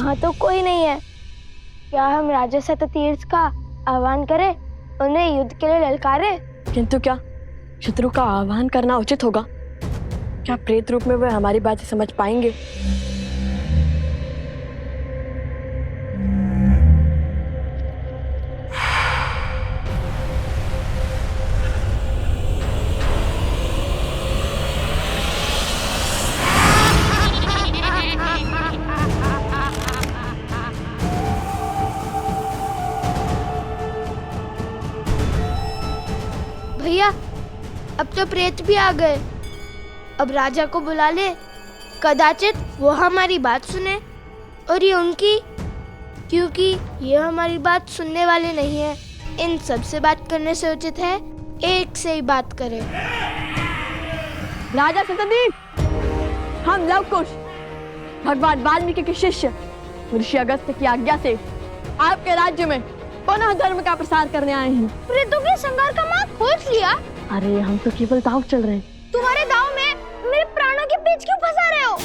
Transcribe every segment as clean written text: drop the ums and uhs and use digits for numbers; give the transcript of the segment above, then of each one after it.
यहाँ तो कोई नहीं है। क्या हम राजा शततीर्थ का आह्वान करें, उन्हें युद्ध के लिए ललकारे? किंतु क्या शत्रु का आह्वान करना उचित होगा? क्या प्रेत रूप में वे हमारी बातें समझ पाएंगे? भैया, अब तो प्रेत भी आ गए। अब राजा को बुला ले, कदाचित वो हमारी बात सुने और ये उनकी, क्योंकि ये हमारी बात सुनने वाले नहीं है। इन सब से बात करने से उचित है एक से ही बात करें। राजा शततीर्थ, हम लव कुश भगवान वाल्मीकि के शिष्य ऋषि अगस्त्य की आज्ञा से आपके राज्य में पुनः धर्म का प्रसार करने आए हैं। प्रेतों के संहार का मार्ग खोज लिया? अरे हम तो केवल दांव चल रहे हैं। तुम्हारे दांव में मेरे प्राणों के बीच क्यों फंसा रहे हो?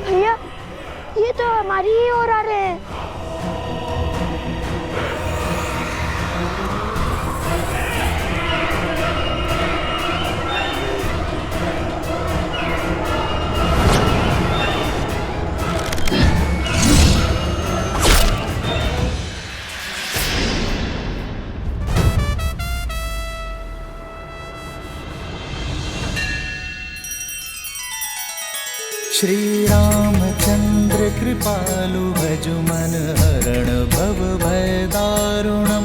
भैया, ये तो हमारी ही ओर आ रहे हैं। श्री रामचंद्र कृपालु भजु मन हरण भव भय दारुणम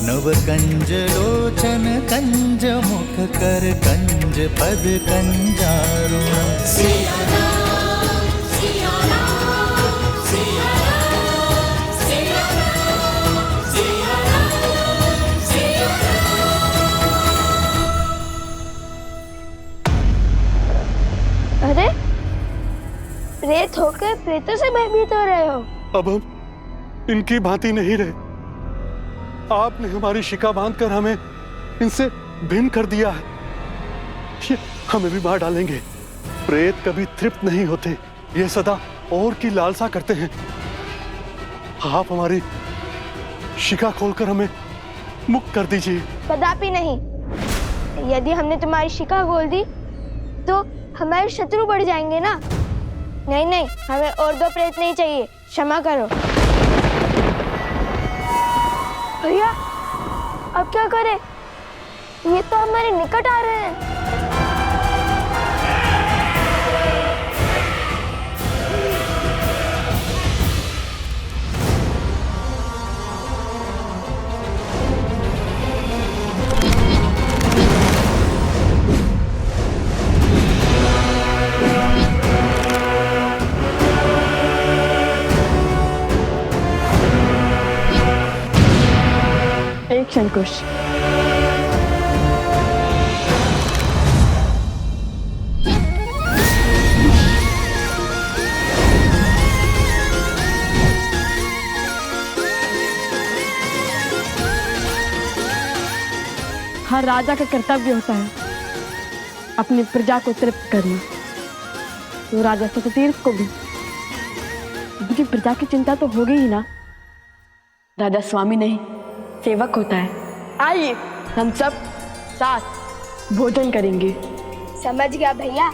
नव कंज लोचन कंज मुख कर कंज पद कंजारुणम। अरे, प्रेत होकर प्रेतों से भयभीत हो रहे हो? अब हम इनकी भांति नहीं रहे। आपने हमारी शिका बांधकर हमें इनसे भिन्न कर दिया है। ये हमें भी मार डालेंगे। प्रेत कभी तृप्त नहीं होते, ये सदा और की लालसा करते हैं। आप हमारी शिका खोलकर हमें मुक्त कर दीजिए। कदापि नहीं। यदि हमने तुम्हारी शिका खोल दी तो हमारे शत्रु बढ़ जाएंगे ना। नहीं नहीं, हमें और दो प्रेत नहीं चाहिए, क्षमा करो। भैया, अब क्या करें? ये तो हमारे निकट आ रहे हैं। शंकुश, हर राजा का कर्तव्य होता है अपनी प्रजा को तृप्त करना। तो राजा शततीर्थ को भी उनकी प्रजा की चिंता तो होगी ही ना। राजा स्वामी नहीं, सेवक होता है। आइए हम सब साथ भोजन करेंगे। समझ गया भैया,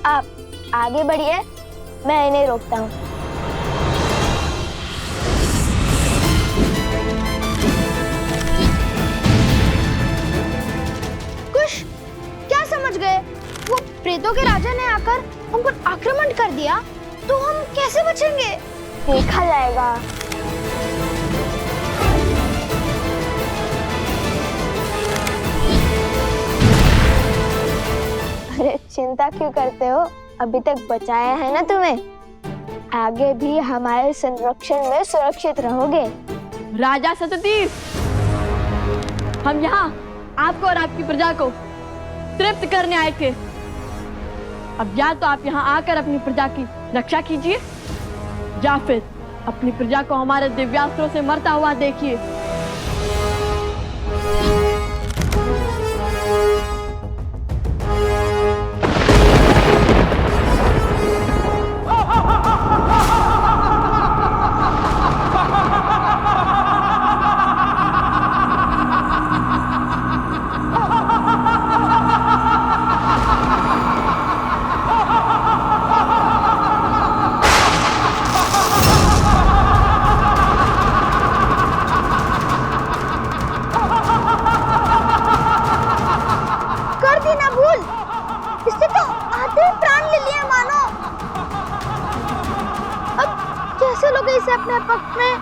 आप आगे बढ़िए, मैं इन्हें रोकता हूँ। कुश, क्या समझ गए? वो प्रेतों के राजा ने आकर हम पर आक्रमण कर दिया, तो हम कैसे बचेंगे? देखा जाएगा। अरे चिंता क्यों करते हो? अभी तक बचाया है ना तुम्हें। आगे भी हमारे संरक्षण में सुरक्षित रहोगे। राजा शततीर्थ, हम यहाँ आपको और आपकी प्रजा को तृप्त करने आए थे। अब या तो आप यहाँ आकर अपनी प्रजा की रक्षा कीजिए या फिर अपनी प्रजा को हमारे दिव्यास्त्रों से मरता हुआ देखिए। लोगे इसे अपने पक्ष में?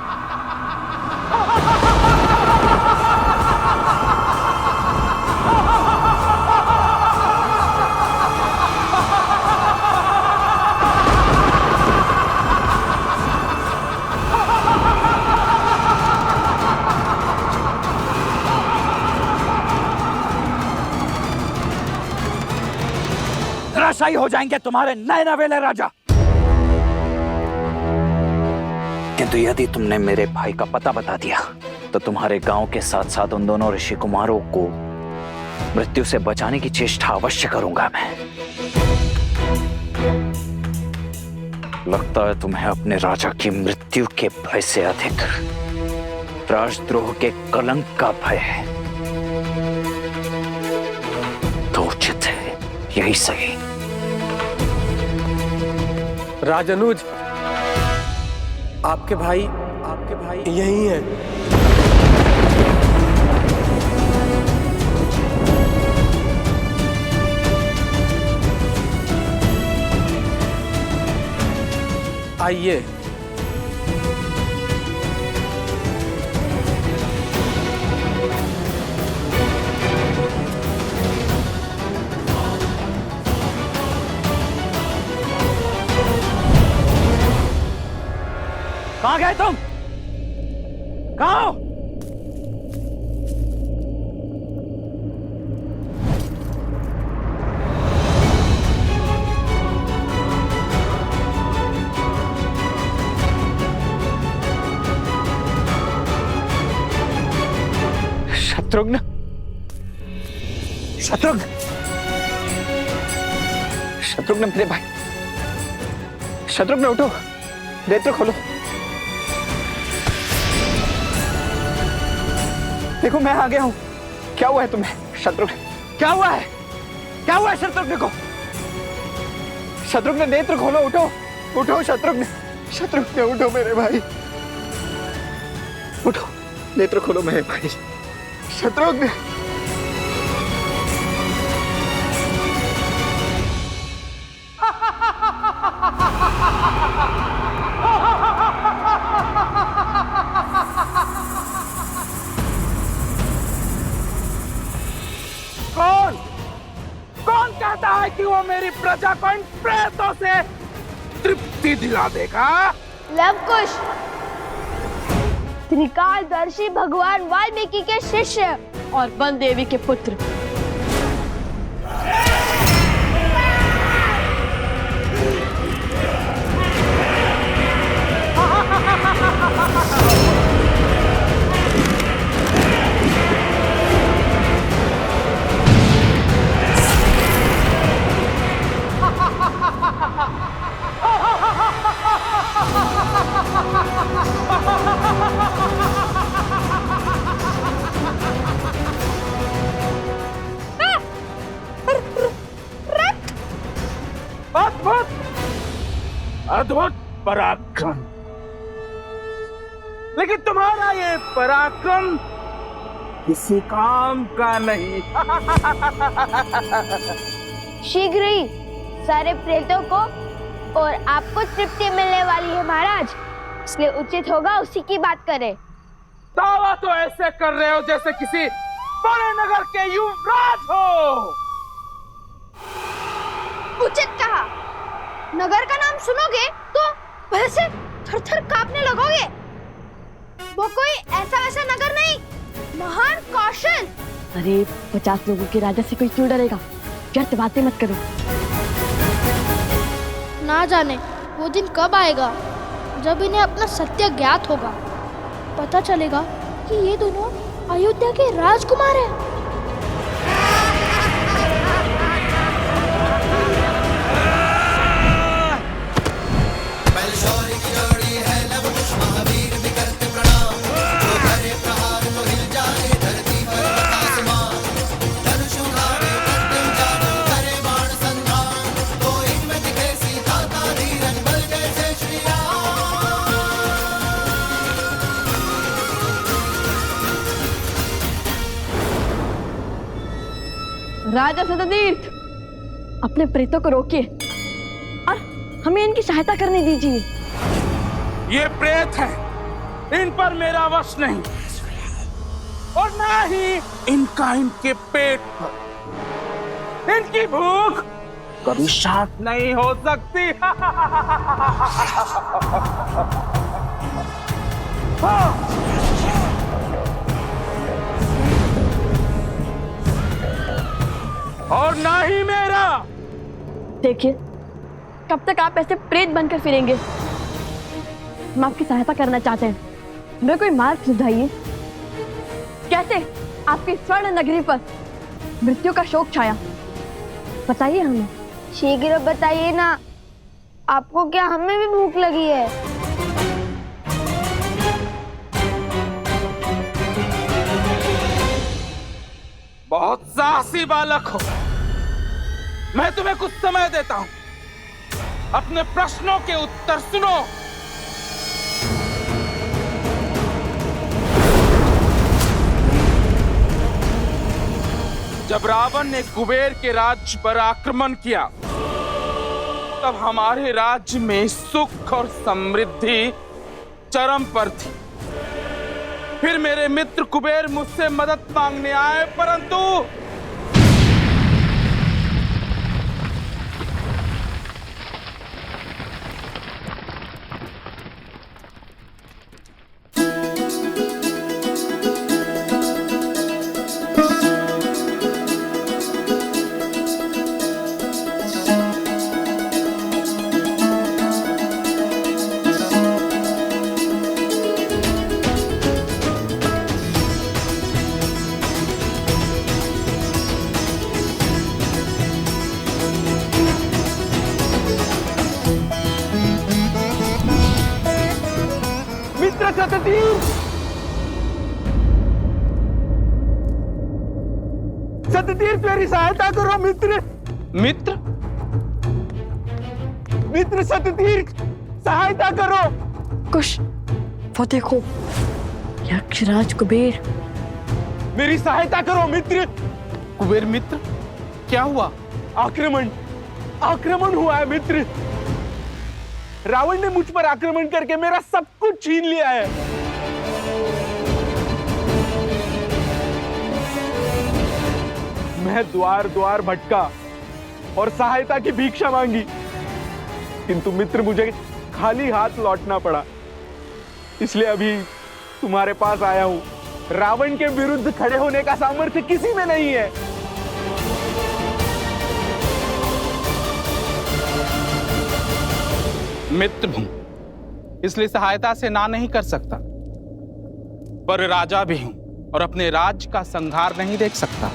धराशायी हो जाएंगे तुम्हारे नए नवेले राजा। किंतु यदि तुमने मेरे भाई का पता बता दिया तो तुम्हारे गांव के साथ साथ उन दोनों ऋषि कुमारों को मृत्यु से बचाने की चेष्टा अवश्य करूंगा मैं। लगता है तुम्हें अपने राजा की मृत्यु के भय से अधिक राजद्रोह के कलंक का भय है। तो उचित है, यही सही। राजनुज, आपके भाई यही हैं। आइए। कहां गए तुम? कहां हो? शत्रुघ्न, शत्रुघ्न, शत्रुघ्न मेरे भाई, शत्रुघ्न उठो, नेत्र खोलो। देखो मैं आ गया हूं। क्या हुआ है तुम्हें शत्रुघ्न? क्या हुआ है? क्या हुआ है शत्रुघ्न को? शत्रुघ्न नेत्र खोलो, उठो, उठो शत्रुघ्न, शत्रुघ्न उठो मेरे भाई, उठो, नेत्र खोलो मेरे भाई, शत्रुघ्न। कौन कहता है कि वो मेरी प्रजा को इन प्रेतों से तृप्ति दिला देगा? लवकुश, त्रिकालदर्शी भगवान वाल्मीकि के शिष्य और वन देवी के पुत्र। अद्भुत, अद्भुत पराक्रम। लेकिन तुम्हारा ये पराक्रम किसी काम का नहीं। शीघ्र ही सारे प्रेतों को और आपको तृप्ति मिलने वाली है महाराज, इसलिए उचित होगा उसी की बात करें। दावा तो ऐसे कर रहे हो जैसे किसी बड़े नगर के युवराज हो। उचित कहा। नगर का नाम सुनोगे तो भय से थर-थर कांपने लगोगे। वो कोई ऐसा वैसा नगर नहीं, महान कौशल। अरे 50 लोगों के राजा से कोई क्यों डरेगा? व्यर्थ बातें मत करो। ना जाने वो दिन कब आएगा जब इन्हें अपना सत्य ज्ञात होगा। पता चलेगा कि ये दोनों अयोध्या के राजकुमार हैं। राजा सततीर्थ, अपने प्रेतों को रोकिए और हमें इनकी सहायता करने दीजिए। ये प्रेत हैं, इन पर मेरा वश नहीं, और ना ही इनका इनके पेट पर। इनकी भूख कभी शांत नहीं हो सकती। और ना ही मेरा। देखिए, कब तक आप ऐसे प्रेत बनकर फिरेंगे? हम आपकी सहायता करना चाहते हैं, हमें कोई मार्ग सुझाइए। कैसे आपकी स्वर्ण नगरी पर मृत्यु का शोक छाया, बताइए हमें। शीघ्र बताइए ना, आपको क्या हमें भी भूख लगी है? बहुत साहसी बालक हो, मैं तुम्हें कुछ समय देता हूं, अपने प्रश्नों के उत्तर सुनो। जब रावण ने कुबेर के राज्य पर आक्रमण किया, तब हमारे राज्य में सुख और समृद्धि चरम पर थी। फिर मेरे मित्र कुबेर मुझसे मदद मांगने आए, परंतु सततीर्थ मेरी सहायता करो मित्र। मित्र मित्र सततीर्थ सहायता करो। कुश, वो देखो, यक्षराज कुबेर। मेरी सहायता करो मित्र। कुबेर मित्र, क्या हुआ? आक्रमण हुआ है मित्र। रावण ने मुझ पर आक्रमण करके मेरा सब कुछ छीन लिया है। मैं द्वार द्वार भटका और सहायता की भिक्षा मांगी, किंतु मित्र मुझे खाली हाथ लौटना पड़ा। इसलिए अभी तुम्हारे पास आया हूं। रावण के विरुद्ध खड़े होने का सामर्थ्य किसी में नहीं है। मित्र हूं, इसलिए सहायता से ना नहीं कर सकता, पर राजा भी हूं और अपने राज्य का संहार नहीं देख सकता।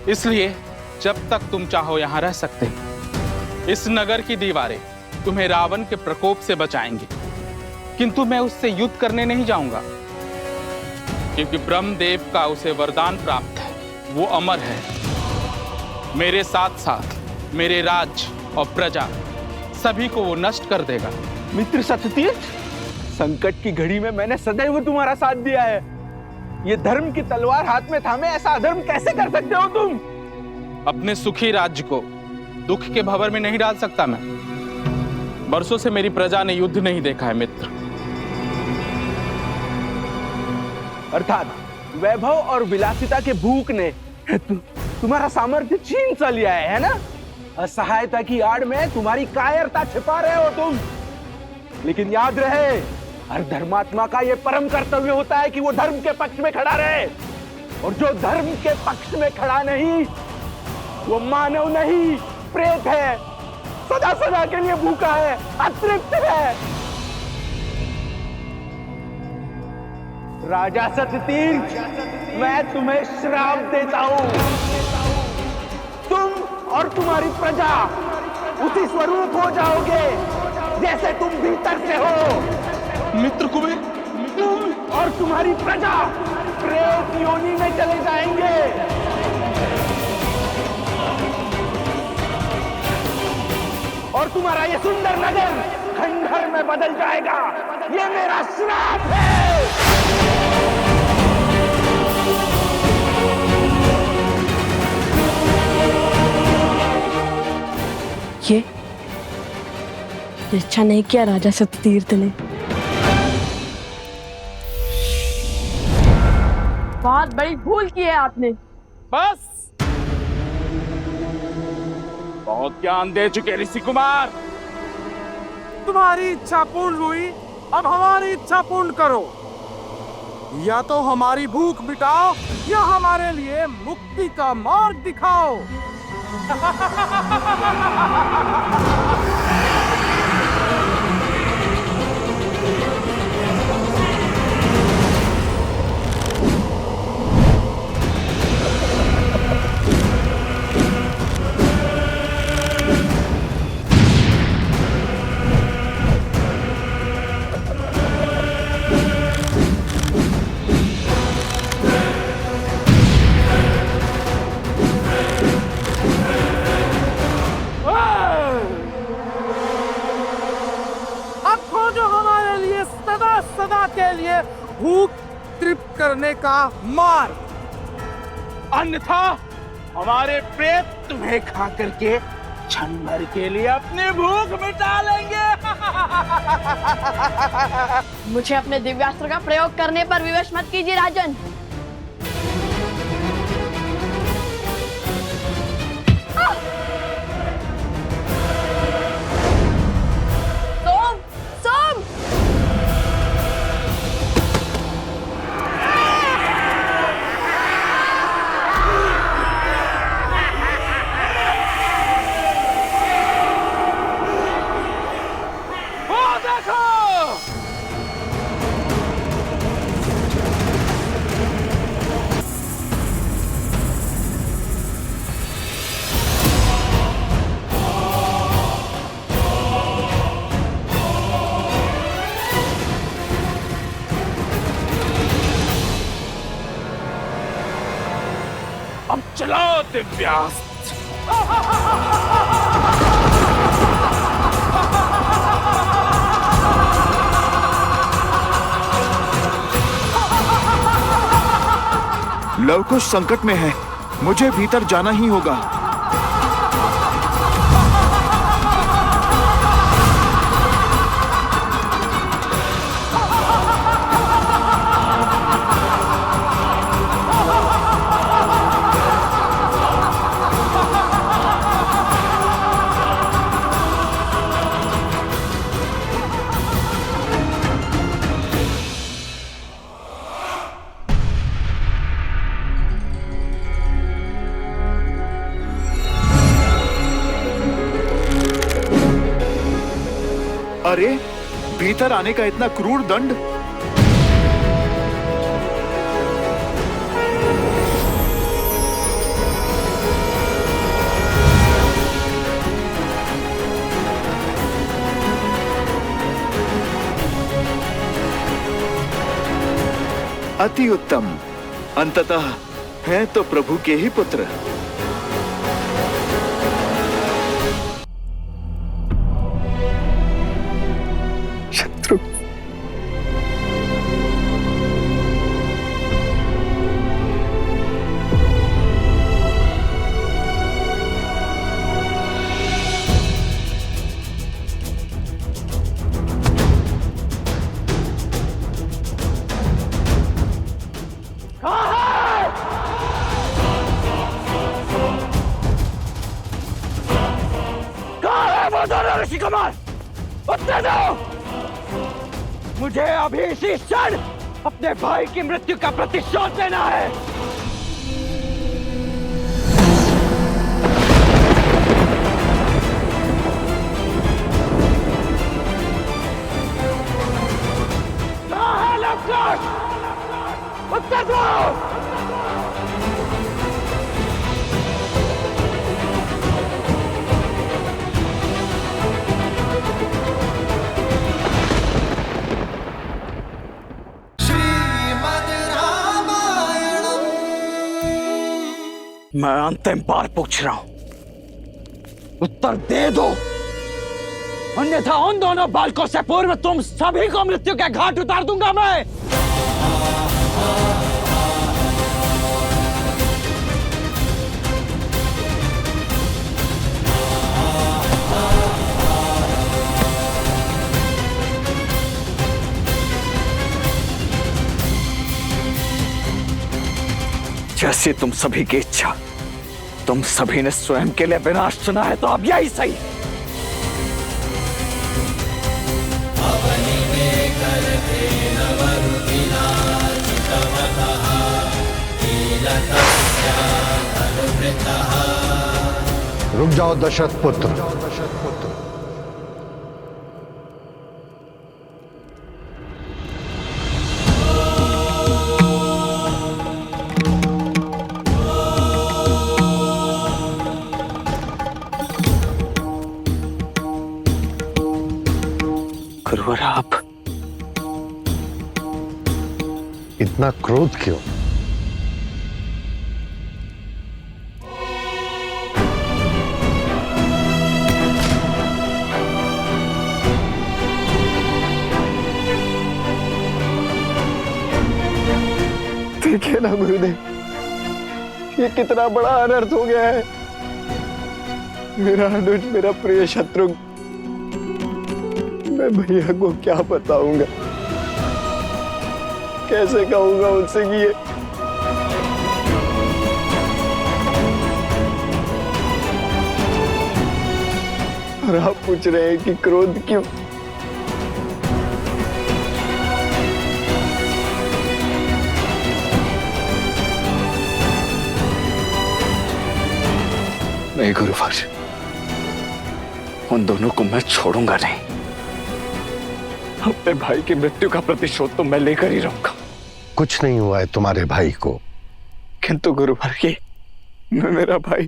इसलिए जब तक तुम चाहो यहां रह सकते हो। इस नगर की दीवारें तुम्हें रावण के प्रकोप से बचाएंगी, किंतु मैं उससे युद्ध करने नहीं जाऊंगा, क्योंकि ब्रह्मदेव का उसे वरदान प्राप्त है, वो अमर है। मेरे साथ साथ मेरे राज्य और प्रजा सभी को वो नष्ट कर देगा। मित्र सततीर्थ, संकट की घड़ी में मैंने सदैव तुम्हारा साथ दिया है। ये धर्म की तलवार हाथ में थामे ऐसा अधर्म कैसे कर सकते हो तुम? अपने सुखी राज्य को दुख के भंवर में नहीं डाल सकता मैं। बरसों से मेरी प्रजा ने युद्ध नहीं देखा है मित्र। अर्थात वैभव और विलासिता के भूख ने तुम्हारा सामर्थ्य छीन सा लिया है ना? असहायता की आड़ में तुम्हारी कायरता छिपा रहे हो तुम। लेकिन याद रहे, हर धर्मात्मा का यह परम कर्तव्य होता है कि वो धर्म के पक्ष में खड़ा रहे, और जो धर्म के पक्ष में खड़ा नहीं, वो मानव नहीं, प्रेत है, सदा सदा के लिए भूखा है, अतृप्त है। राजा सततीर्थ, मैं तुम्हें श्राप देता हूं। तुम और तुम्हारी प्रजा उसी स्वरूप हो जाओगे जैसे तुम भीतर से हो। मित्र कुबेर, तुम और तुम्हारी प्रजा प्रेत योनि में चले जाएंगे। और तुम्हारा ये सुंदर नगर खंडहर में बदल जाएगा। ये मेरा श्राप है। ये अच्छा नहीं किया राजा सततीर्थ ने। बहुत बड़ी भूल की है आपने। बस बहुत ज्ञान दे चुके ऋषि कुमार। तुम्हारी इच्छा पूर्ण हुई, अब हमारी इच्छा पूर्ण करो। या तो हमारी भूख मिटाओ या हमारे लिए मुक्ति का मार्ग दिखाओ। अब खोजो हमारे लिए सदा सदा के लिए भूख तृप्त करने का मार्ग, अन्यथा हमारे प्रेत तुम्हें खा करके क्षण भर के लिए अपनी भूख मिटा लेंगे। मुझे अपने दिव्यास्त्र का प्रयोग करने पर विवश मत कीजिए राजन। सोम, सोम! वो देखो, अब चलाओ दिव्यास्त्र। लवकुश संकट में है, मुझे भीतर जाना ही होगा। अरे, भीतर आने का इतना क्रूर दंड! अति उत्तम। अंततः हैं तो प्रभु के ही पुत्र। शत्रु, ऋषि कुमार, उत्तर दो। मुझे अभी इसी क्षण अपने भाई की मृत्यु का प्रतिशोध लेना है। कहाँ है लवकुश? उत्तर दो। मैं अंतिम बार पूछ रहा हूं, उत्तर दे दो, अन्यथा उन दोनों बालकों से पूर्व तुम सभी को मृत्यु के घाट उतार दूंगा मैं। जैसी तुम सभी की इच्छा, तुम सभी ने स्वयं के लिए विनाश चुना है, तो अब यही सही। रुक जाओ दशरथ पुत्र। गुरुवर, आप इतना क्रोध क्यों? देखिए ना गुरुदेव, ये कितना बड़ा अनर्थ हो गया है। मेरा अनुज, मेरा प्रिय शत्रु, मैं भैया को क्या बताऊंगा, कैसे कहूंगा उनसे कि ये और आप पूछ रहे हैं कि क्रोध क्यों? नहीं गुरुवर, उन दोनों को मैं छोड़ूंगा नहीं। अपने भाई की मृत्यु का प्रतिशोध तो मैं लेकर ही रहूंगा। कुछ नहीं हुआ है तुम्हारे भाई को। किंतु गुरुवर, ये मेरा भाई।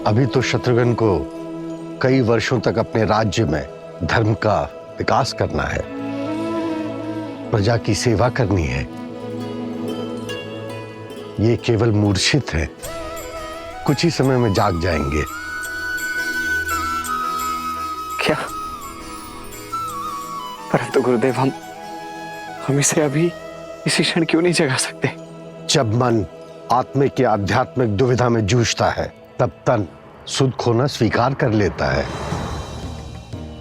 अभी तो शत्रुघ्न को कई वर्षों तक अपने राज्य में धर्म का विकास करना है, प्रजा की सेवा करनी है। ये केवल मूर्छित है, कुछ ही समय में जाग जाएंगे। क्या? परंतु गुरुदेव, हम इसे अभी इसी क्षण क्यों नहीं जगा सकते? जब मन आत्मिक या आध्यात्मिक दुविधा में जूझता है, तब तन सुध खोना स्वीकार कर लेता है।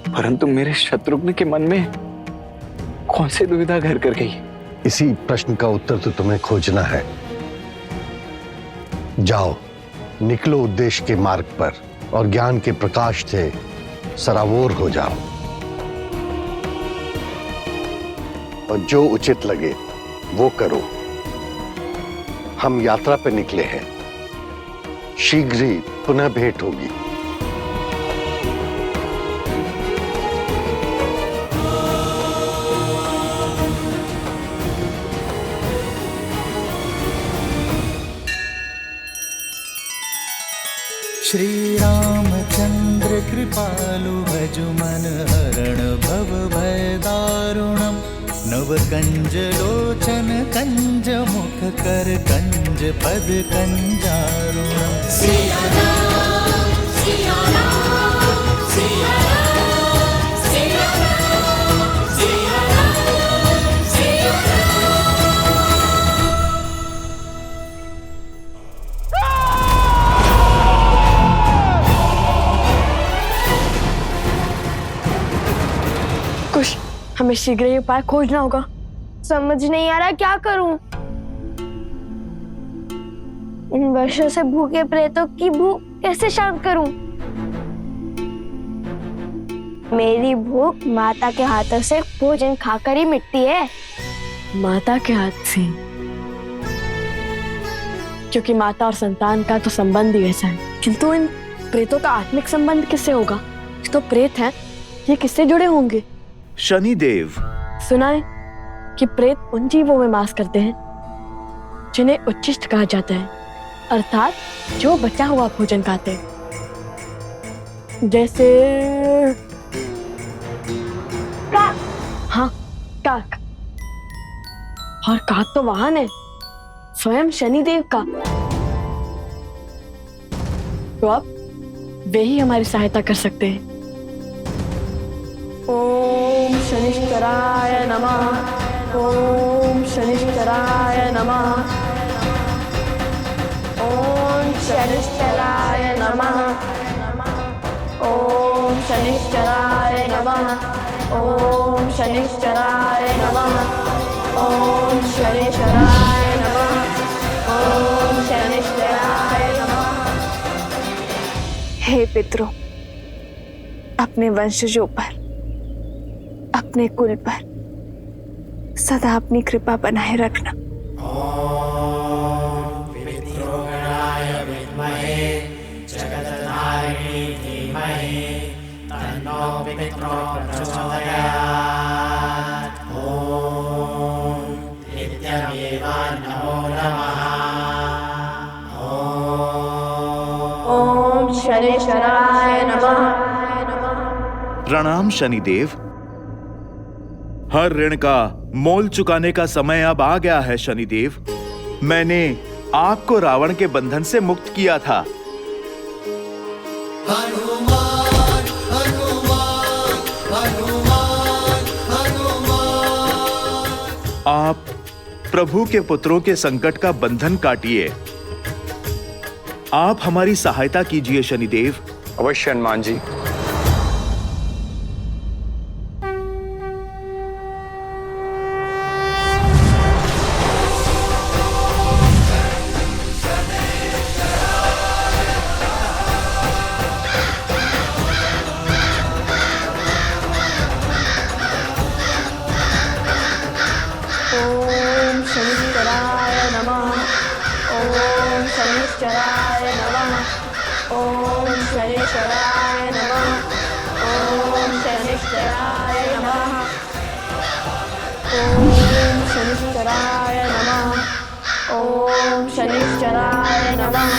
परंतु मेरे शत्रुघ्न के मन में कौन सी दुविधा घर कर गई? इसी प्रश्न का उत्तर तो तुम्हें खोजना है। जाओ, निकलो उद्देश्य के मार्ग पर और ज्ञान के प्रकाश से सराबोर हो जाओ, और जो उचित लगे वो करो। हम यात्रा पर निकले हैं, शीघ्र ही पुनः भेंट होगी। श्री रामचंद्र कृपालु भजु मन हरण भव भय दारुणम। नव कंज लोचन कंज मुख कर कंज पद कंजारुणम। सिया राम, सिया राम, सिया राम, सिया राम, सिया राम, सिया राम। कुछ हमें शीघ्र ही उपाय खोजना होगा। समझ नहीं आ रहा क्या करूं। इन वर्षों से भूखे प्रेतों की भूख कैसे शांत करूं? मेरी भूख माता के हाथों से भोजन खाकर ही मिटती है। माता के हाथ से? क्योंकि माता और संतान का तो संबंध ही ऐसा है। किंतु इन प्रेतों का आत्मिक संबंध किससे होगा? तो प्रेत हैं, ये किससे जुड़े होंगे? शनिदेव। सुना है कि प्रेत उन जीवों में वास करते हैं जिन्हें उच्छिष्ट कहा जाता है, अर्थात जो बचा हुआ भोजन खाते हैं। जैसे काक। हाँ, काक। और काक तो वाहन है स्वयं शनिदेव का। तो अब वे ही हमारी सहायता कर सकते हैं। ओम शनिश्चराय नमः। ओम शनिश्चराय नमः। ओम शनिश्चराय नमः। ओम शनिश्चराय नमः। ओम शनिश्चराय नमः। ओम शनेश्वराय नमः। ओम शनेश्वराय नमः। हे पितरों, अपने वंशजों पर, अपने कुल पर सदा अपनी कृपा बनाए रखना। ओम शनेश्वराय नमः। प्रणाम शनिदेव। हर ऋण का मोल चुकाने का समय अब आ गया है शनिदेव। मैंने आपको रावण के बंधन से मुक्त किया था। हनुमान हनुमान हनुमान हनुमान। आप प्रभु के पुत्रों के संकट का बंधन काटिए। आप हमारी सहायता कीजिए शनिदेव। अवश्य हनुमान जी। ओम शनिश्चराय नमः। ओम शनिश्चराय नमः। ओम शनिश्चराय नमः। ओम शनिश्चराय नमः। ओम शनिश्चराय नमः। ओम शनिश्चराय नमः।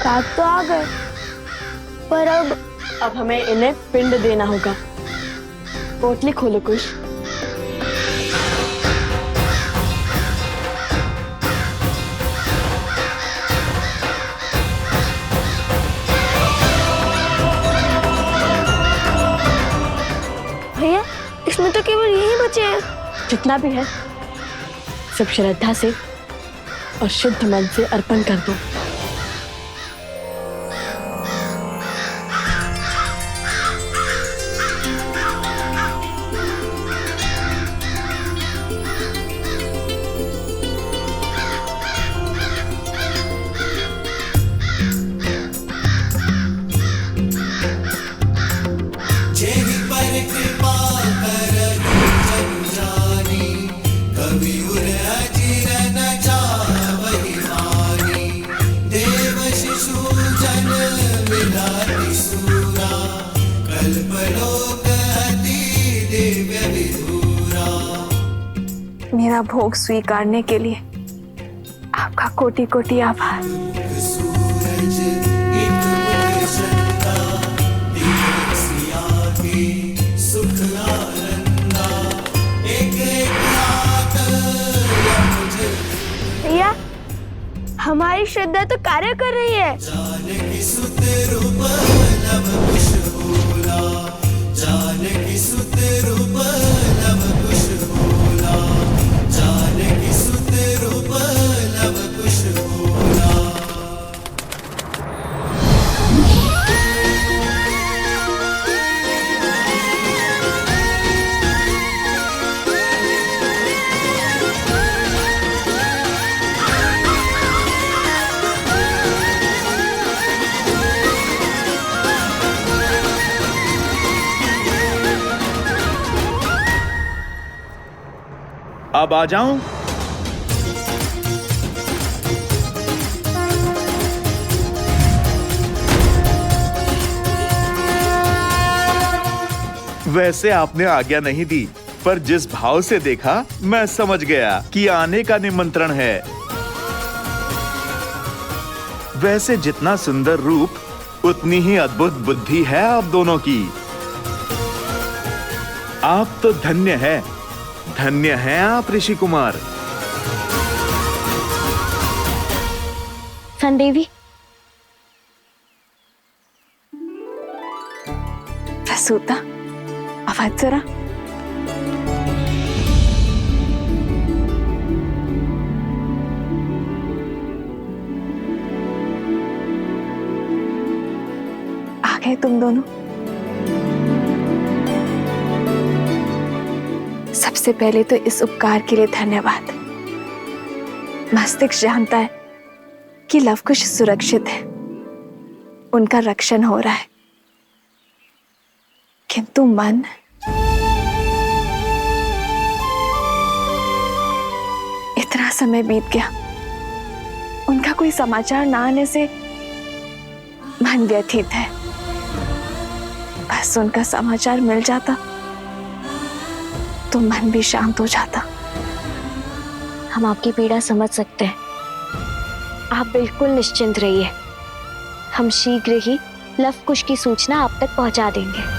रात तो आ गए, पर अब हमें इन्हें पिंड देना होगा। पोटली खोलो कुश। भैया, इसमें तो केवल यही बचे हैं। जितना भी है सब श्रद्धा से और शुद्ध मन से अर्पण कर दो। जेहि पर कृपा करहु जनु जानी, कवि उर अजिर न जावहि मानी। देव शिशु जन विलाति सूरा, कल्पलोक अति दिव्य विधूरा। मेरा भोग स्वीकारने के लिए आपका कोटि कोटि आभार। सूरज एक मुख चंदा, देख सिया के सुख आनंदा। एक एक हाथ यमुज भैया, हमारी श्रद्धा तो कार्य कर रही है। जानकी सुत रूप नव कुश होला, जानकी सुत रूप नव कुश होला, जानकी सुत रूप नव कुश होला। अब आ जाऊं? वैसे आपने आज्ञा नहीं दी, पर जिस भाव से देखा मैं समझ गया कि आने का निमंत्रण है। वैसे जितना सुंदर रूप उतनी ही अद्भुत बुद्धि है आप दोनों की। आप तो धन्य हैं आप ऋषि कुमार। संदेवी, प्रसूता, आवाज जरा। आ गए तुम दोनों। सबसे पहले तो इस उपकार के लिए धन्यवाद। मस्तिष्क जानता है कि लवकुश सुरक्षित है, उनका रक्षण हो रहा है, किंतु मन इतना समय बीत गया, उनका कोई समाचार ना आने से मन व्यथित है। बस उनका समाचार मिल जाता तो मन भी शांत हो जाता। हम आपकी पीड़ा समझ सकते हैं, आप बिल्कुल निश्चिंत रहिए। हम शीघ्र ही लवकुश की सूचना आप तक पहुंचा देंगे।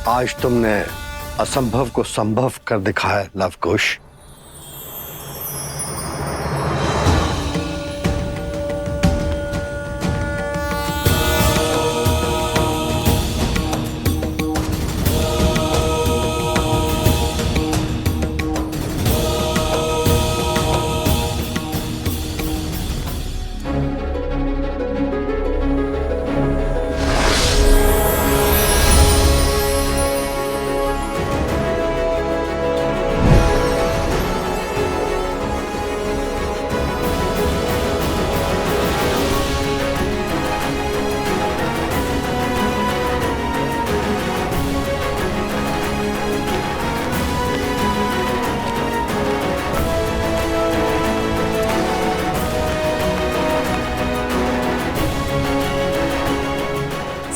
आज तुमने असंभव को संभव कर दिखाया लवकुश।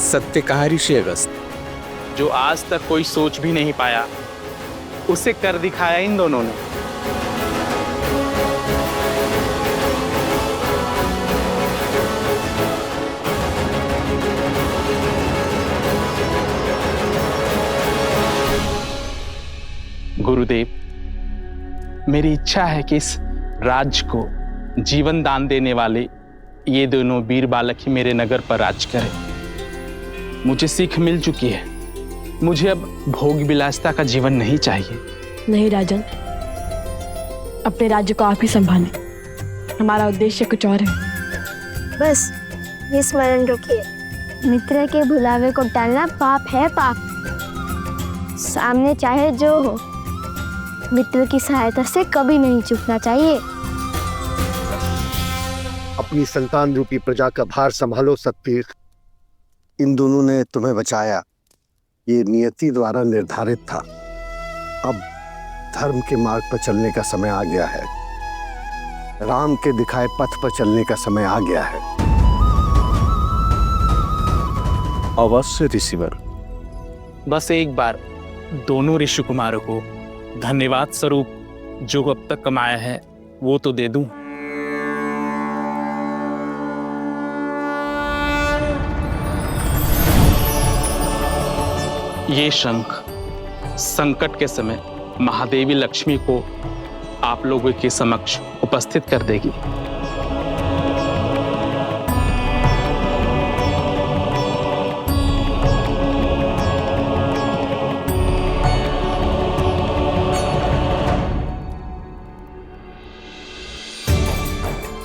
सत्य कहा ऋषि अगस्त, जो आज तक कोई सोच भी नहीं पाया, उसे कर दिखाया इन दोनों ने। गुरुदेव, मेरी इच्छा है कि इस राज्य को जीवन दान देने वाले ये दोनों वीर बालक ही मेरे नगर पर राज करें। मुझे सीख मिल चुकी है, मुझे अब भोग विलासिता का जीवन नहीं चाहिए। नहीं राजन, अपने राज्य को आप ही संभालें, हमारा उद्देश्य कुछ और है। बस ये स्मरण रखिए, मित्र के बुलावे को टालना पाप है, पाप। सामने चाहे जो हो, मित्र की सहायता से कभी नहीं चूकना चाहिए। अपनी संतान रूपी प्रजा का भार संभालो सतपीर। इन दोनों ने तुम्हें बचाया, ये नियति द्वारा निर्धारित था। अब धर्म के मार्ग पर चलने का समय आ गया है, राम के दिखाए पथ पर चलने का समय आ गया है। अवश्य ऋषिवर। बस एक बार दोनों ऋषि कुमारों को धन्यवाद स्वरूप जो अब तक कमाया है वो तो दे दूं। ये शंख संकट के समय महादेवी लक्ष्मी को आप लोगों के समक्ष उपस्थित कर देगी।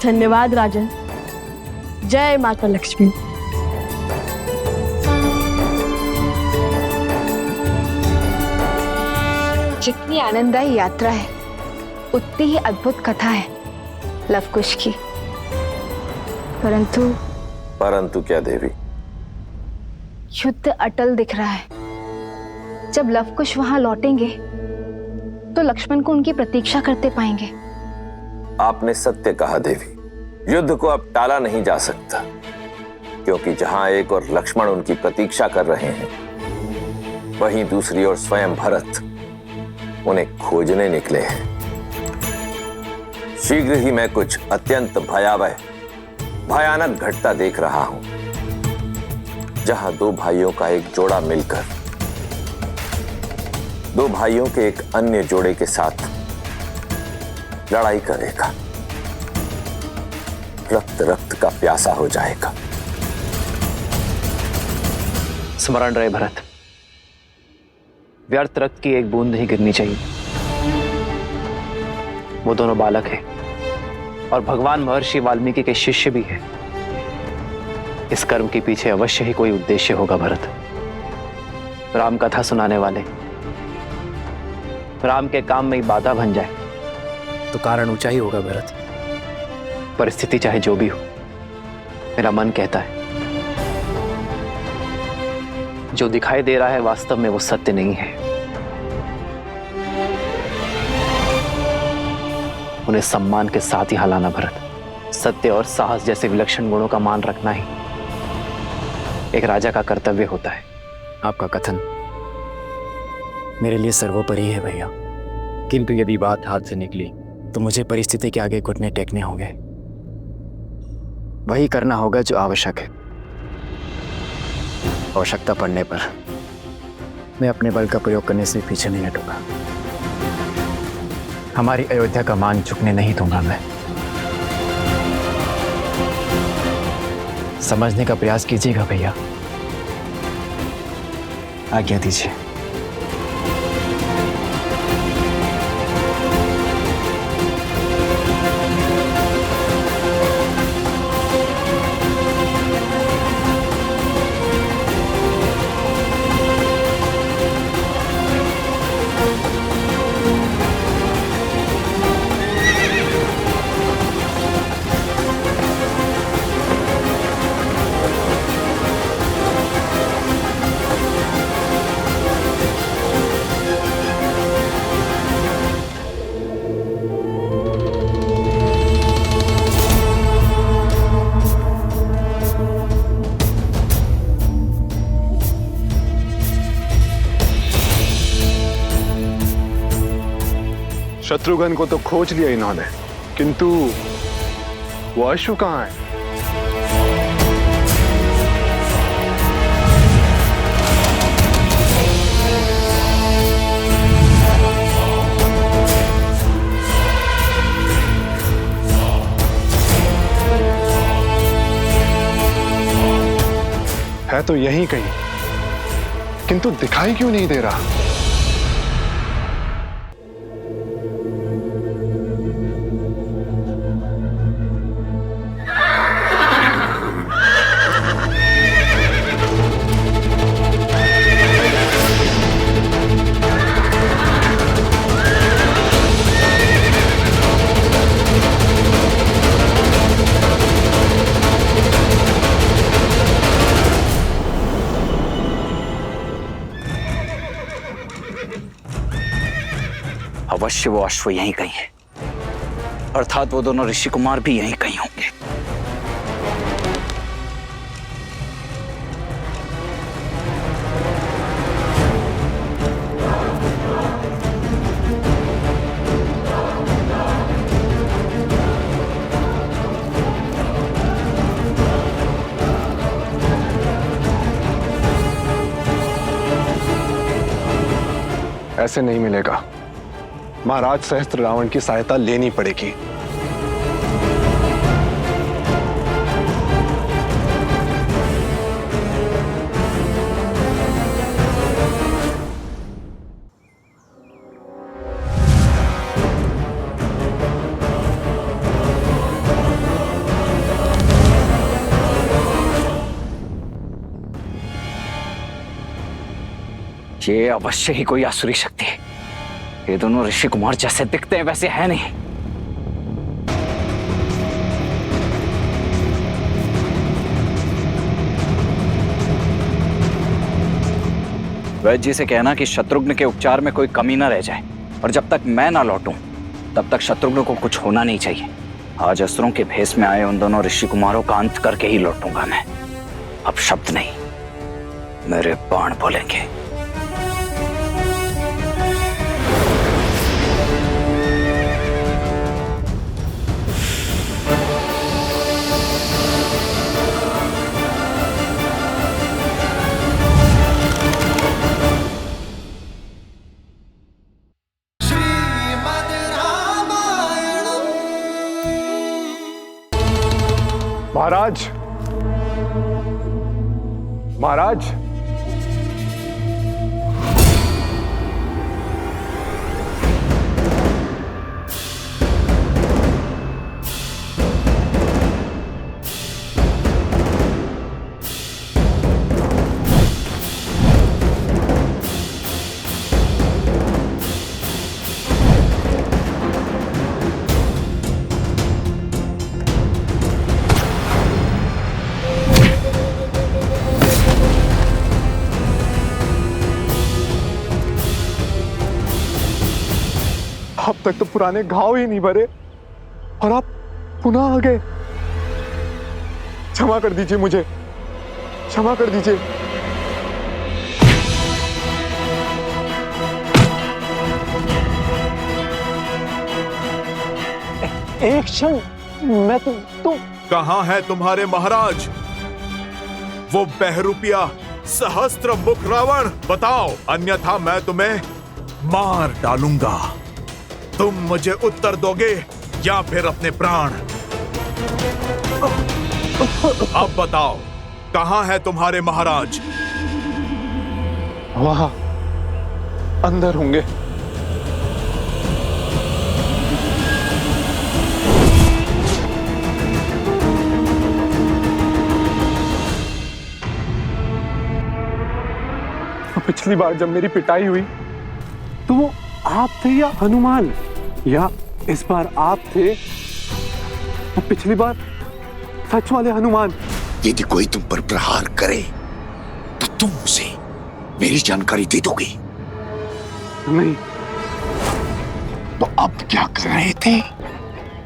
धन्यवाद राजन। जय माता लक्ष्मी। जितनी आनंददायी यात्रा है, उतनी ही अद्भुत कथा है लवकुश की। परंतु क्या देवी? युद्ध अटल दिख रहा है। जब लवकुश वहां लौटेंगे तो लक्ष्मण को उनकी प्रतीक्षा करते पाएंगे। आपने सत्य कहा देवी, युद्ध को अब टाला नहीं जा सकता, क्योंकि जहां एक और लक्ष्मण उनकी प्रतीक्षा कर रहे हैं, वहीं दूसरी ओर स्वयं भरत उन्हें खोजने निकले हैं। शीघ्र ही मैं कुछ अत्यंत भयानक घटना देख रहा हूं, जहां दो भाइयों का एक जोड़ा मिलकर दो भाइयों के एक अन्य जोड़े के साथ लड़ाई करेगा, रक्त का प्यासा हो जाएगा। स्मरण रहे भरत, व्यर्थ रक्त की एक बूंद नहीं गिरनी चाहिए। वो दोनों बालक हैं और भगवान महर्षि वाल्मीकि के शिष्य भी हैं। इस कर्म के पीछे अवश्य ही कोई उद्देश्य होगा भरत। राम कथा सुनाने वाले राम के काम में ही बाधा बन जाए तो कारण ऊंचा ही होगा भरत। परिस्थिति चाहे जो भी हो, मेरा मन कहता है जो दिखाई दे रहा है वास्तव में वो सत्य नहीं है। उन्हें सम्मान के साथ ही हलाना भरत। सत्य और साहस जैसे विलक्षण गुणों का मान रखना ही एक राजा का कर्तव्य होता है। आपका कथन मेरे लिए सर्वोपरि है भैया, किंतु यदि बात हाथ से निकली तो मुझे परिस्थिति के आगे घुटने टेकने होंगे। वही करना होगा जो आवश्यक है। आवश्यकता पड़ने पर मैं अपने बल का प्रयोग करने से पीछे नहीं हटूंगा। हमारी अयोध्या का मान झुकने नहीं दूंगा मैं। समझने का प्रयास कीजिएगा भैया, आज्ञा दीजिए। शत्रुघ्न को तो खोज लिया इन्होंने, किंतु वो अश्व कहाँ है? है तो यहीं कहीं, किंतु दिखाई क्यों नहीं दे रहा? अवश्य वो अश्व यहीं कहीं है, अर्थात वो दोनों ऋषि कुमार भी यहीं कहीं होंगे। ऐसे नहीं मिलेगा। महाराज सहस्त्र रावण की सहायता लेनी पड़ेगी। ये अवश्य ही कोई आसुरी शक्ति है। ये दोनों ऋषि कुमार जैसे दिखते हैं वैसे है नहीं। वैद्य जी से कहना कि शत्रुघ्न के उपचार में कोई कमी ना रह जाए, और जब तक मैं ना लौटूं तब तक शत्रुघ्न को कुछ होना नहीं चाहिए। आज असुरों के भेष में आए उन दोनों ऋषि कुमारों का अंत करके ही लौटूंगा मैं। अब शब्द नहीं, मेरे बाण बोलेंगे। महाराज, महाराज, अब तक तो पुराने घाव ही नहीं भरे और आप पुनः आ गए। क्षमा कर दीजिए मुझे, क्षमा कर दीजिए। एक क्षण, मैं तो कहाँ है तुम्हारे महाराज? वो बहरूपिया सहस्त्र मुख रावण, बताओ, अन्यथा मैं तुम्हें मार डालूंगा। तुम मुझे उत्तर दोगे या फिर अपने प्राण? अब बताओ, कहाँ है तुम्हारे महाराज? वहां अंदर होंगे। पिछली बार जब मेरी पिटाई हुई तो वो आप थे या हनुमान, या इस बार आप थे और पिछली बार सच वाले हनुमान? यदि कोई तुम पर प्रहार करे तो तुम उसे मेरी जानकारी दे दोगे? नहीं। तो अब क्या कर रहे थे?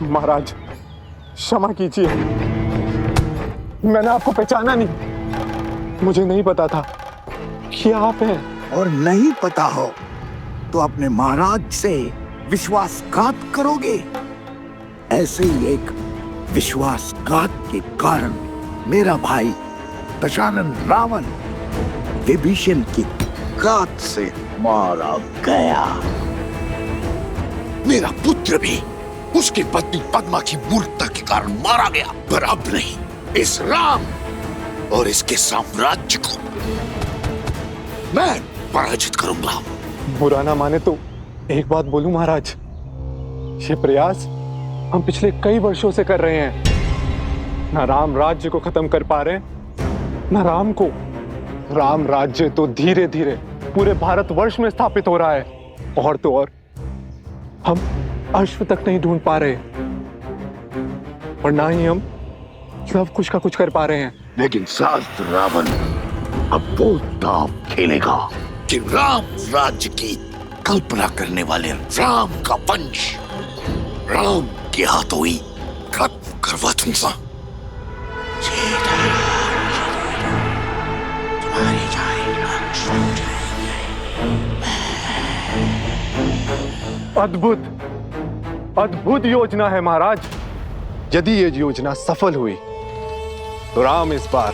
महाराज क्षमा कीजिए, मैंने आपको पहचाना नहीं, मुझे नहीं पता था कि आप हैं। और नहीं पता हो तो अपने महाराज से विश्वासघात करोगे? ऐसे ही एक विश्वासघात के कारण मेरा भाई दशानन रावण विभीषण की घात से मारा गया। मेरा पुत्र भी उसकी पत्नी पद्मा की मूर्खता के कारण मारा गया, पर अब नहीं, इस राम और इसके साम्राज्य को मैं पराजित करूंगा। बुरा ना माने तो एक बात बोलूं महाराज, ये प्रयास हम पिछले कई वर्षों से कर रहे हैं। ना राम राज्य को खत्म कर पा रहे, ना राम को। राम राज्य तो धीरे धीरे पूरे भारतवर्ष में स्थापित हो रहा है, और तो और हम अश्व तक नहीं ढूंढ पा रहे, और ना ही हम सब कुछ का कुछ कर पा रहे हैं। लेकिन शास्त्र रावण अब वो दांव खेलेगा कि राम राज्य की कल्पना करने वाले राम का वंश राम के हाथों ही खत्म करवा दूंगा। अद्भुत अद्भुत योजना है महाराज। यदि ये योजना सफल हुई तो राम इस बार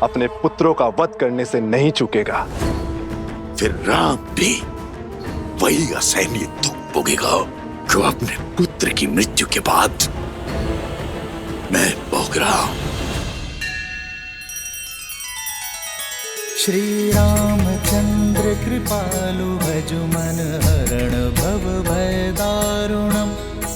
अपने पुत्रों का वध करने से नहीं चूकेगा। फिर राम भी वही असहनीय दुख भोगेगा जो अपने पुत्र की मृत्यु के बाद मैं भोग रहा हूं। श्री रामचंद्र कृपालु भजु मन हरण भव भय दारुणम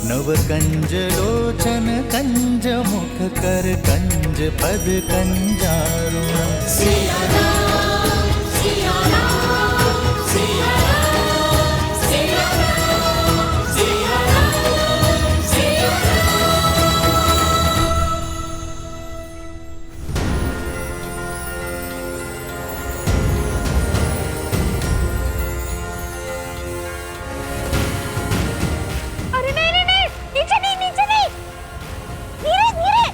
नव कंज लोचन कंज मुख कर कंज पद कंजारुणम। सिया राम, सिया राम, सिया राम, सिया राम, सिया राम, सिया अरे नहीं नहीं नहीं, नीचे नहीं, नीचे नहीं, धीरे धीरे,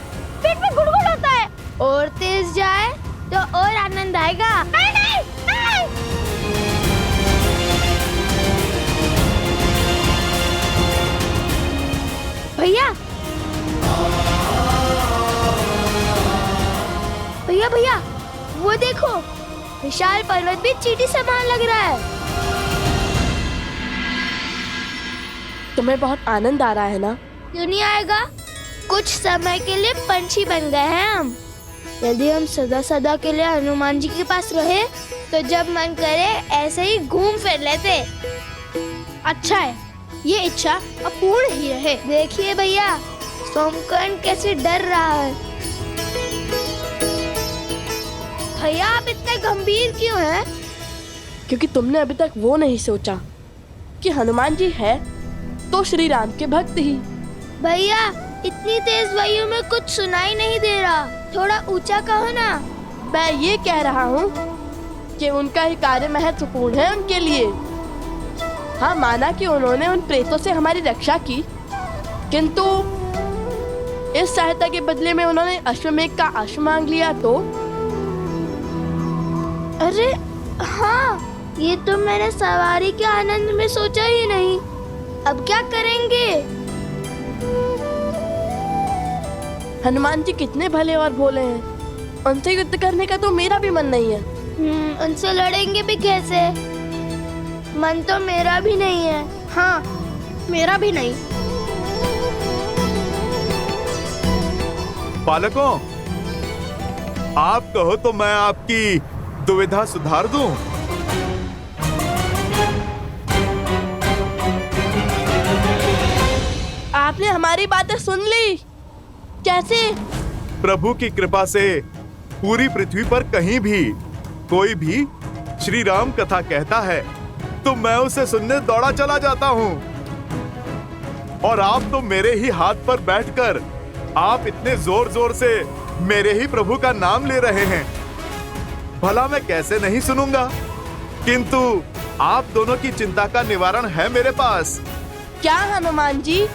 पेट में गुड़गुड़ होता है। और तेज जाए तो और आनंद आएगा। नहीं नहीं नहीं। भैया भैया भैया, वो देखो, विशाल पर्वत भी चींटी समान लग रहा है। तुम्हें बहुत आनंद आ रहा है ना? क्यों नहीं आएगा? कुछ समय के लिए पंछी बन गए हैं हम। यदि हम सदा सदा के लिए हनुमान जी के पास रहे तो जब मन करे ऐसे ही घूम फिर लेते। अच्छा है, ये इच्छा अब पूर्ण ही रहे। देखिए भैया, सोमकर्ण कैसे डर रहा है। भैया आप इतने गंभीर क्यों हैं? क्योंकि तुमने अभी तक वो नहीं सोचा कि हनुमान जी है तो श्री राम के भक्त ही। भैया इतनी तेज वायु में कुछ सुनाई नहीं दे रहा, थोड़ा ऊंचा कहो ना। मैं ये कह रहा हूँ कि उनका ही कार्य महत्वपूर्ण है उनके लिए। हाँ, माना कि उन्होंने उन प्रेतों से हमारी रक्षा की, किंतु इस सहायता के बदले में उन्होंने अश्वमेघ का अश्व मांग लिया तो। अरे हाँ, ये तो मैंने सवारी के आनंद में सोचा ही नहीं। अब क्या करेंगे? हनुमान जी कितने भले और भोले हैं, उनसे युद्ध करने का तो मेरा भी मन नहीं है। उनसे लड़ेंगे भी कैसे? मन तो मेरा भी नहीं है। हाँ, मेरा भी नहीं। बालकों, आप कहो तो मैं आपकी दुविधा सुधार दूं। आपने हमारी बातें सुन ली? कैसे? प्रभु की कृपा से पूरी पृथ्वी पर कहीं भी कोई भी श्री राम कथा कहता है तो मैं उसे सुनने दौड़ा चला जाता हूँ। और आप तो मेरे ही हाथ पर बैठकर आप इतने जोर जोर से मेरे ही प्रभु का नाम ले रहे हैं, भला मैं कैसे नहीं सुनूंगा। किंतु आप दोनों की चिंता का निवारण है मेरे पास। क्या हनुमान जी?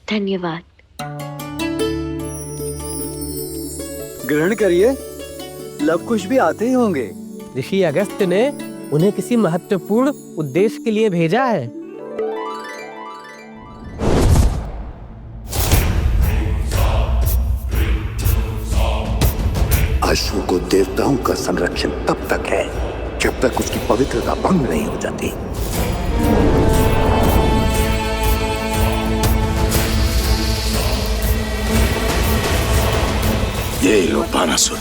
धन्यवाद। ग्रहण करिए, लव कुश भी आते ही होंगे। ऋषि अगस्त्य ने उन्हें किसी महत्वपूर्ण उद्देश्य के लिए भेजा है। अश्व को देवताओं का संरक्षण तब तक है जब तक उसकी पवित्रता भंग नहीं हो जाती। ये लो बानासुर,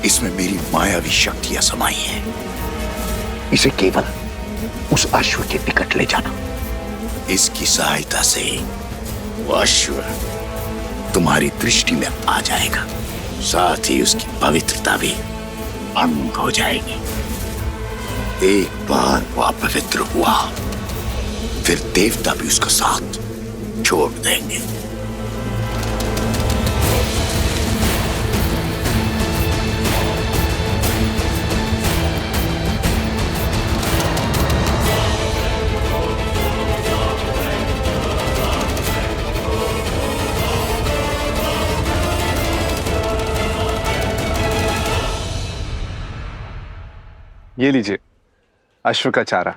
इसमें मेरी मायावी शक्तियां समाई हैं। इसे केवल उस अश्व के निकट ले जाना। इसकी सहायता से वो अश्व तुम्हारी दृष्टि में आ जाएगा, साथ ही उसकी पवित्रता भी भंग हो जाएगी। एक बार वो अपवित्र हुआ, फिर देवता भी उसका साथ छोड़ देंगे। ये लीजिए अश्व का चारा।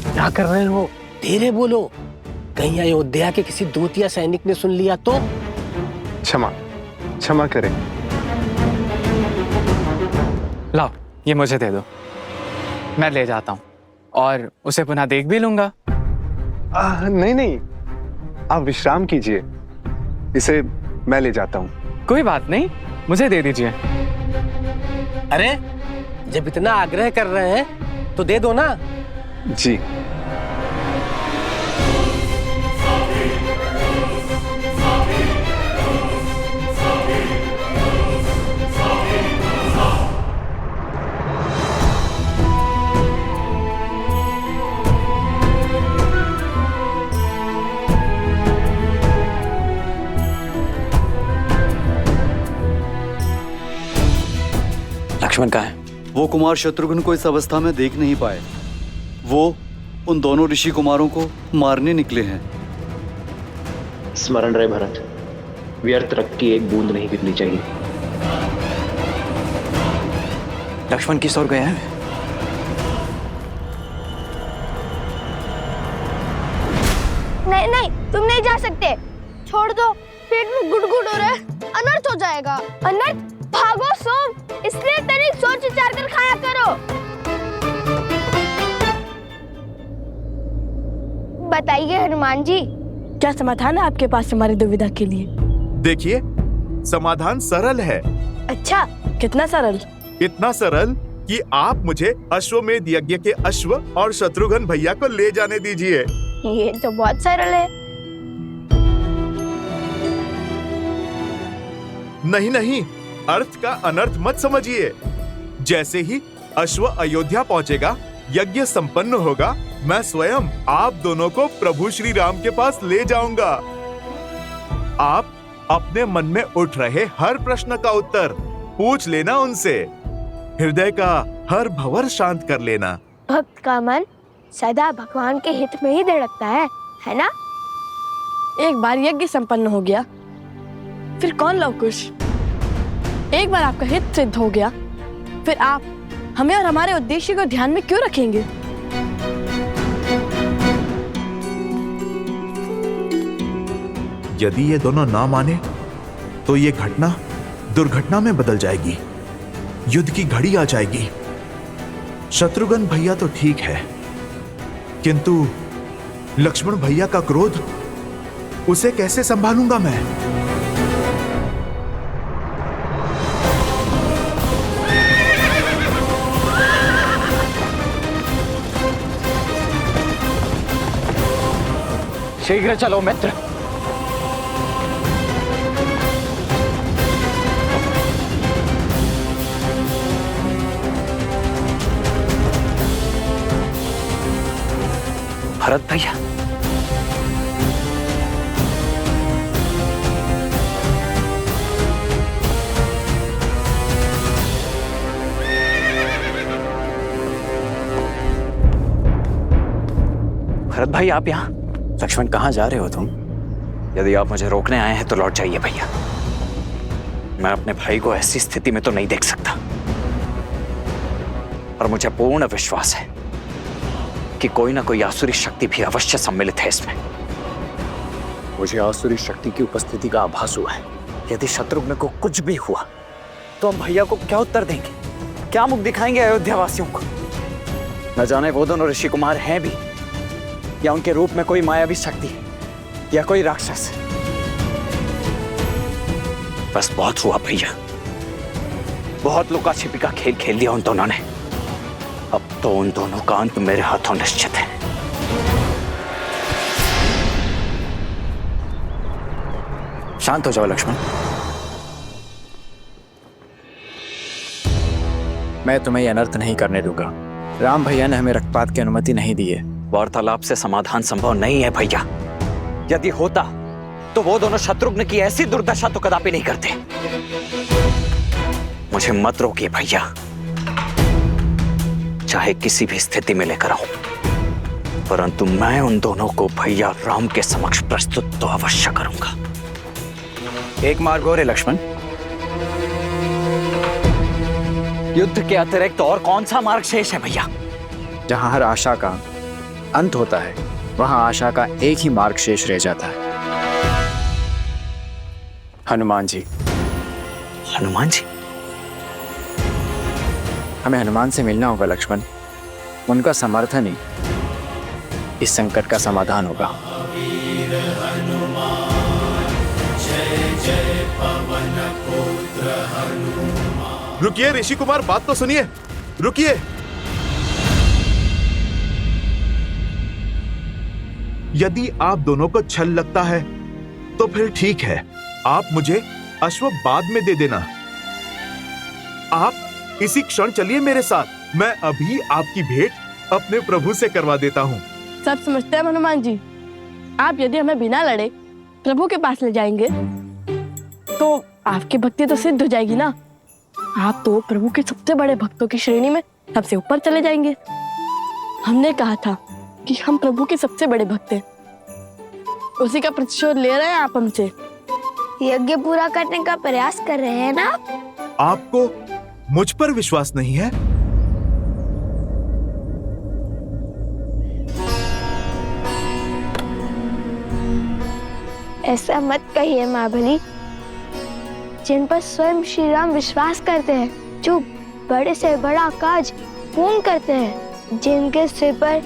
क्या कर रहे हो? धीरे बोलो, कहीं अयोध्या के किसी दूत या सैनिक ने सुन लिया तो। क्षमा क्षमा करें। लाओ, ये मुझे दे दो, मैं ले जाता हूँ और उसे पुनः देख भी लूंगा। नहीं नहीं, आप विश्राम कीजिए, इसे मैं ले जाता हूँ। कोई बात नहीं, मुझे दे दीजिए। अरे जब इतना आग्रह कर रहे हैं तो दे दो ना। जी। लक्ष्मण कहाँ है? वो कुमार शत्रुघ्न को इस अवस्था में देख नहीं पाए। वो उन दोनों ऋषि कुमारों को मारने निकले हैं। स्मरण रहे भरत, व्यर्थ रक्त की एक बूंद नहीं गिरनी चाहिए। लक्ष्मण किस ओर गए हैं? नहीं नहीं, तुम नहीं जा सकते। छोड़ दो, पेट में गुड़गुड़ हो रहा है। अनर्थ हो जाएगा। अनर्थ? भागो सोम, इसलिए तनिक सोच विचार कर खाया करो। बताइए हनुमान जी, क्या समाधान है आपके पास हमारी दुविधा के लिए? देखिए, समाधान सरल है। अच्छा, कितना सरल? इतना सरल कि आप मुझे अश्वमेध यज्ञ के अश्व और शत्रुघ्न भैया को ले जाने दीजिए। ये तो बहुत सरल है। नहीं नहीं, अर्थ का अनर्थ मत समझिए। जैसे ही अश्व अयोध्या पहुंचेगा, यज्ञ संपन्न होगा, मैं स्वयं आप दोनों को प्रभु श्री राम के पास ले जाऊंगा। आप अपने मन में उठ रहे हर प्रश्न का उत्तर पूछ लेना उनसे। हृदय का हर भंवर शांत कर लेना। भक्त का मन सदा भगवान के हित में ही धड़कता है ना? एक बार यज्ञ संपन्न हो गया, फिर कौन लवकुश? एक बार आपका हित सिद्ध हो गया, फिर आप हमें और हमारे उद्देश्य को ध्यान में क्यों रखेंगे? यदि ये दोनों ना माने तो ये घटना दुर्घटना में बदल जाएगी। युद्ध की घड़ी आ जाएगी। शत्रुघ्न भैया तो ठीक है, किंतु लक्ष्मण भैया का क्रोध, उसे कैसे संभालूंगा मैं? शीघ्र चलो मित्र। भरत भैया, भरत भाई आप यहाँ? लक्ष्मण, कहाँ जा रहे हो तुम? यदि आप मुझे रोकने आए हैं तो लौट जाइए भैया। मैं अपने भाई को ऐसी स्थिति में तो नहीं देख सकता, और मुझे पूर्ण विश्वास है कि कोई ना कोई आसुरी शक्ति भी अवश्य सम्मिलित है इसमें। मुझे आसुरी शक्ति की उपस्थिति का आभास हुआ है। यदि शत्रुघ्न को कुछ भी हुआ तो हम भैया को क्या उत्तर देंगे? क्या मुख दिखाएंगे अयोध्या वासियों को? न जाने वो दोनों ऋषि कुमार हैं भी, या उनके रूप में कोई मायावी शक्ति है, या कोई राक्षस। बस बहुत हुआ भैया, बहुत लुका छिपी का खेल खेल लिया उन दोनों ने। अब तो उन दोनों का अंत मेरे हाथों निश्चित है। शांत हो जाओ लक्ष्मण। मैं तुम्हें यह अनर्थ नहीं करने दूंगा। राम भैया ने हमें रक्तपात की अनुमति नहीं दी है। वार्तालाप से समाधान संभव नहीं है भैया। यदि होता तो वो दोनों शत्रुघ्न की ऐसी दुर्दशा तो कदापि नहीं करते। मुझे मत रोकिए भैया, चाहे किसी भी स्थिति में लेकर आऊं, परंतु मैं उन दोनों को भैया राम के समक्ष प्रस्तुत तो अवश्य करूंगा। एक मार्ग और है लक्ष्मण। युद्ध के अतिरिक्त और कौन सा मार्ग शेष है भैया? जहां हर आशा का अंत होता है, वहां आशा का एक ही मार्ग शेष रह जाता है। हनुमान जी। हनुमान जी? हमें हनुमान से मिलना होगा लक्ष्मण। उनका समर्थन ही इस संकट का समाधान होगा। रुकिए ऋषि कुमार, बात तो सुनिए। रुकिए। यदि आप दोनों को छल लगता है तो फिर ठीक है, आप मुझे अश्व बाद में दे देना। आप इसी क्षण चलिए मेरे साथ। मैं अभी आपकी भेंट अपने प्रभु से करवा देता हूँ। सब समझते हैं हनुमान जी। आप यदि हमें बिना लड़े प्रभु के पास ले जाएंगे तो आपकी भक्ति तो सिद्ध हो जाएगी ना। आप तो प्रभु के सबसे बड़े भक्तों की श्रेणी में सबसे ऊपर चले जाएंगे। हमने कहा था कि हम प्रभु के सबसे बड़े भक्त हैं। उसी का प्रतिशोध ले रहे हैं आप हमसे। यज्ञ पूरा करने का प्रयास कर रहे हैं ना आप? आपको मुझ पर विश्वास नहीं है? ऐसा मत कहिए महाबली। जिन पर स्वयं श्री राम विश्वास करते हैं, जो बड़े से बड़ा काज पूर्ण करते हैं, जिनके सिर पर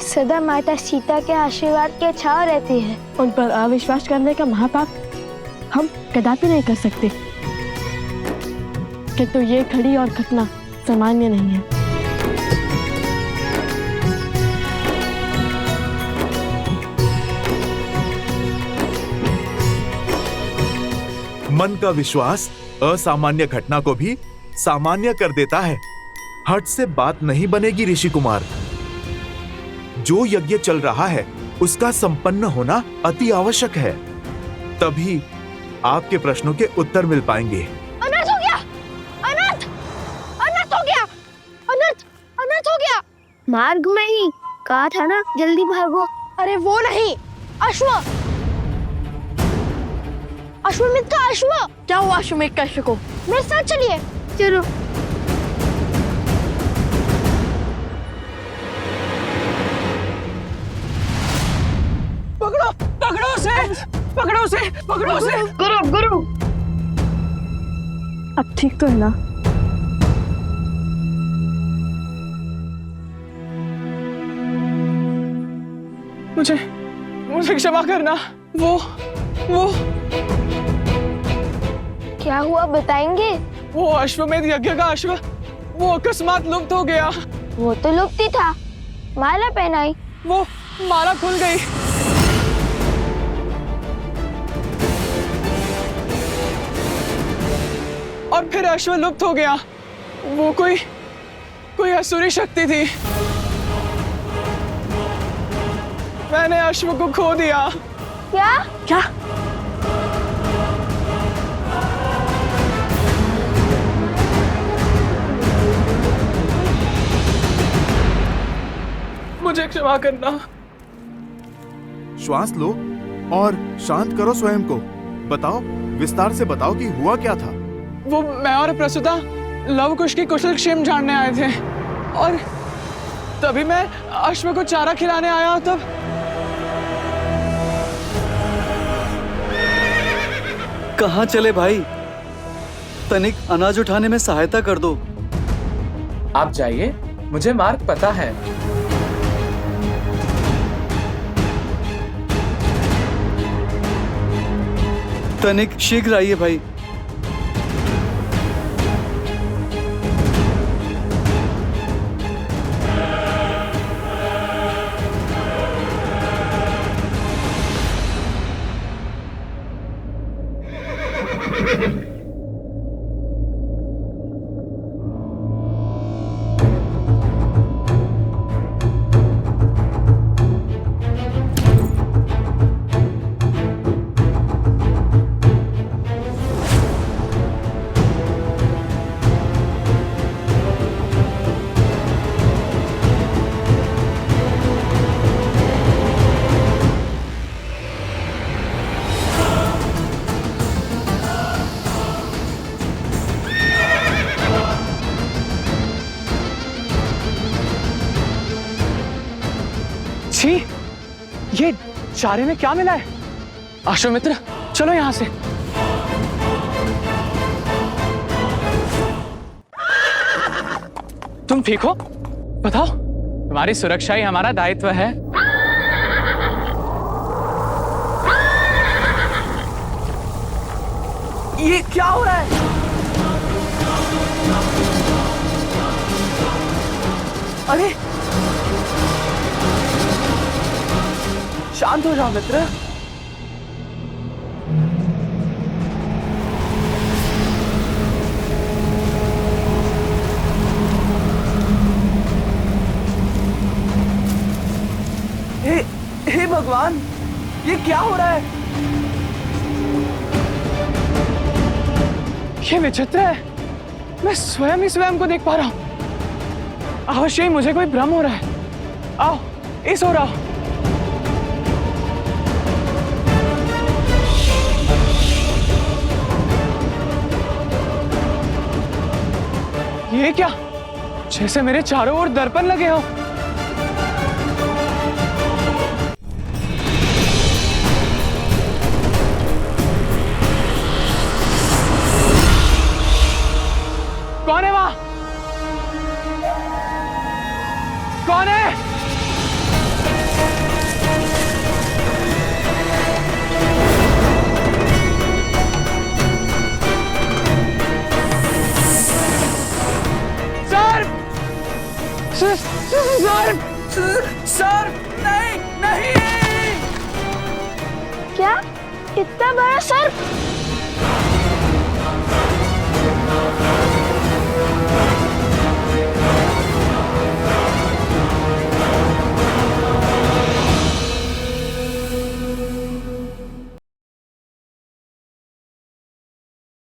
सदा माता सीता के आशीर्वाद की छाव रहती है। उन पर अविश्वास करने का महापाप हम कदापि नहीं कर सकते, किंतु ये घड़ी और घटना सामान्य नहीं है। मन का विश्वास असामान्य घटना को भी सामान्य कर देता है। हट से बात नहीं बनेगी ऋषि कुमार। जो यज्ञ चल रहा है उसका संपन्न होना अति आवश्यक है, तभी आपके प्रश्नों के उत्तर मिल पाएंगे। अनर्थ हो गया, अनर्थ, अनर्थ हो गया, अनर्थ, अनर्थ हो गया। मार्ग में ही कहा था ना, जल्दी भागो। अरे वो नहीं, अश्व, अश्वमेध का अश्व। क्या हुआ अश्वमेध का अश्व को? मेरे साथ चलिए। चलो। पकड़ो, पकड़ो उसे, पकड़ो उसे, पकड़ो उसे। गुरु, गुरु। अब ठीक तो है ना? मुझे क्षमा करना। वो क्या हुआ बताएंगे? वो अश्वमेध यज्ञ का अश्व वो अकस्मात लुप्त हो गया। वो तो लुप्त ही था, माला पहनाई। वो माला खुल गई। और फिर अश्व लुप्त हो गया। वो कोई असुरी शक्ति थी। मैंने अश्व को खो दिया। क्या? क्या? मुझे क्षमा करना। श्वास लो और शांत करो स्वयं को। बताओ, विस्तार से बताओ कि हुआ क्या था। वो मैं और प्रसूता लव कुश की कुशल क्षेम जानने आए थे, और तभी मैं अश्व को चारा खिलाने आया। तब कहाँ चले भाई? तनिक अनाज उठाने में सहायता कर दो। आप जाइए, मुझे मार्ग पता है। तनिक शीघ्र आइए भाई। छी, ये चारे में क्या मिला है? अश्वमित्र, चलो यहां से। तुम ठीक हो? बताओ, तुम्हारी सुरक्षा ही हमारा दायित्व है। ये क्या हो रहा है? अरे शांत हो जाओ मित्र। हे भगवान, ये क्या हो रहा है? ये विचित्र है। मैं स्वयं ही स्वयं को देख पा रहा हूं। अवश्य ही मुझे कोई भ्रम हो रहा है। आओ, इस हो रहा। ये क्या? जैसे मेरे चारों ओर दर्पण लगे हो। कौन है वहां? कौन है? सर नहीं नहीं। क्या इतना बड़ा सर्प?